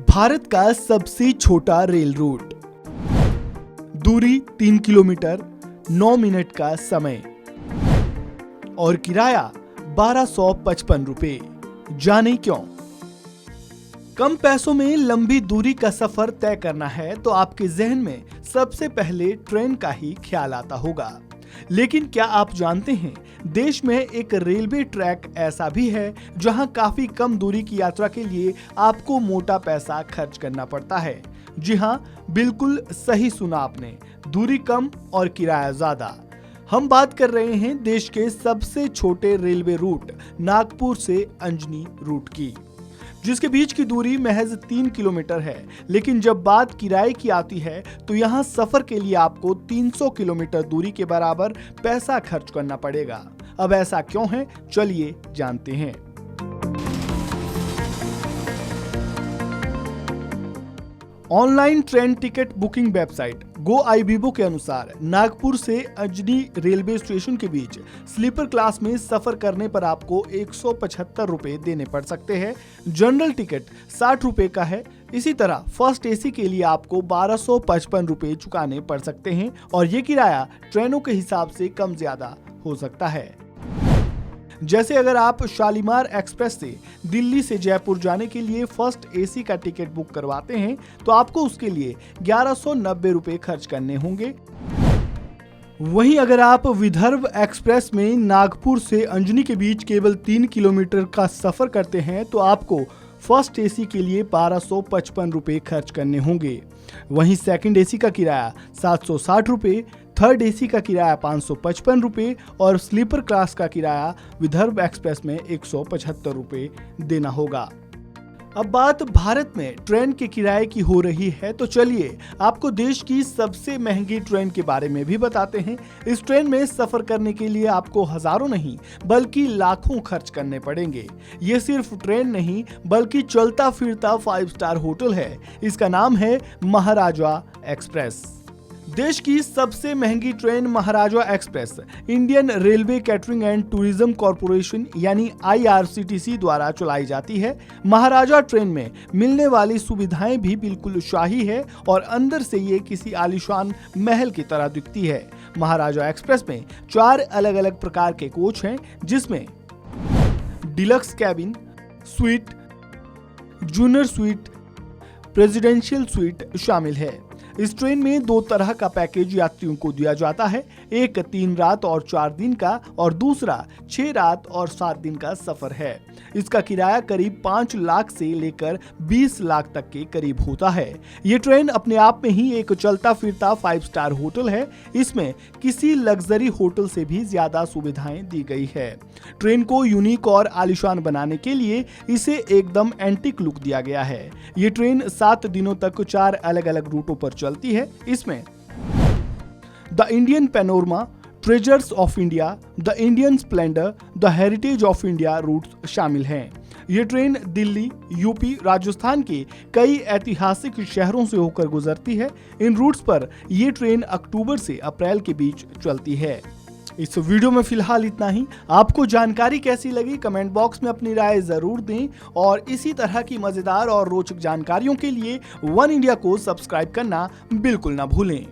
भारत का सबसे छोटा रेल रूट, दूरी 3 किलोमीटर, 9 मिनट का समय और किराया 1255 रुपए। जाने क्यों? कम पैसों में लंबी दूरी का सफर तय करना है तो आपके जहन में सबसे पहले ट्रेन का ही ख्याल आता होगा। लेकिन क्या आप जानते हैं, देश में एक रेलवे ट्रैक ऐसा भी है जहां काफी कम दूरी की यात्रा के लिए आपको मोटा पैसा खर्च करना पड़ता है। जी हां, बिल्कुल सही सुना आपने, दूरी कम और किराया ज्यादा। हम बात कर रहे हैं देश के सबसे छोटे रेलवे रूट नागपुर से अंजनी रूट की, जिसके बीच की दूरी महज 3 किलोमीटर है। लेकिन जब बात किराए की आती है तो यहाँ सफर के लिए आपको 300 किलोमीटर दूरी के बराबर पैसा खर्च करना पड़ेगा। अब ऐसा क्यों है, चलिए जानते हैं। Online train ticket booking website GoIbibo के अनुसार नागपुर से अंजनी रेलवे स्टेशन के बीच स्लीपर क्लास में सफर करने पर आपको 175 रुपए देने पड़ सकते हैं। जनरल टिकट 60 रुपए का है। इसी तरह फर्स्ट एसी के लिए आपको 1255 रुपए चुकाने पड़ सकते हैं और ये किराया ट्रेनों के हिसाब से कम ज्यादा हो सकता है। जैसे अगर आप शालीमार एक्सप्रेस से दिल्ली से जयपुर जाने के लिए फर्स्ट एसी का टिकट बुक करवाते हैं तो आपको उसके लिए 1190 रुपए खर्च करने होंगे। वहीं अगर आप विदर्भ एक्सप्रेस में नागपुर से अंजनी के बीच केवल 3 किलोमीटर का सफर करते हैं तो आपको फर्स्ट एसी के लिए 1255 रुपए खर्च करने होंगे। वहीं सेकंड एसी का किराया 760 रुपए, थर्ड एसी का किराया 555 रुपए और स्लीपर क्लास का किराया विदर्भ एक्सप्रेस में 175 रुपए देना होगा। अब बात भारत में ट्रेन के किराए की हो रही है तो चलिए आपको देश की सबसे महंगी ट्रेन के बारे में भी बताते हैं। इस ट्रेन में सफर करने के लिए आपको हजारों नहीं बल्कि लाखों खर्च करने पड़ेंगे। ये सिर्फ ट्रेन नहीं बल्कि चलता फिरता 5 स्टार होटल है। इसका नाम है महाराजा एक्सप्रेस। देश की सबसे महंगी train Maharaja express Indian railway catering and tourism corporation यानी IRCTC द्वारा चलाई जाती है। महाराजा ट्रेन में मिलने वाली सुविधाएं भी बिल्कुल शाही है और अंदर से ये किसी आलीशान महल की तरह दिखती है। महाराजा एक्सप्रेस में 4 अलग अलग प्रकार के कोच हैं, जिसमें deluxe cabin, sweet, junior sweet, presidential suite शामिल है। इस ट्रेन में 2 तरह का पैकेज यात्रियों को दिया जाता है, एक 3 रात और 4 दिन का और दूसरा 6 रात और 7 दिन का सफर है। इसका किराया करीब 5 लाख से लेकर 20 लाख तक के करीब होता है। ये ट्रेन अपने आप में ही एक चलता फिरता 5 स्टार होटल है। इसमें किसी लग्जरी होटल से भी ज्यादा सुविधाएं दी गई है। ट्रेन को यूनिक और आलीशान बनाने के लिए इसे एकदम एंटीक लुक दिया गया है। ये ट्रेन 7 दिनों तक 4 अलग अलग रूटों पर चलती है। इसमें the Indian panorama, treasures of India, the Indian splendour, the heritage of India routes शामिल हैं। ये ट्रेन दिल्ली, यूपी, राजस्थान के कई ऐतिहासिक शहरों से होकर गुजरती है। इन रूट्स पर ये ट्रेन अक्टूबर से अप्रैल के बीच चलती है। इस वीडियो में फिलहाल इतना ही। आपको जानकारी कैसी लगी कमेंट बॉक्स में अपनी राय जरूर दें और इसी तरह की मजेदार और रोचक जानकारियों के लिए वन इंडिया को सब्सक्राइब करना बिल्कुल ना भूलें।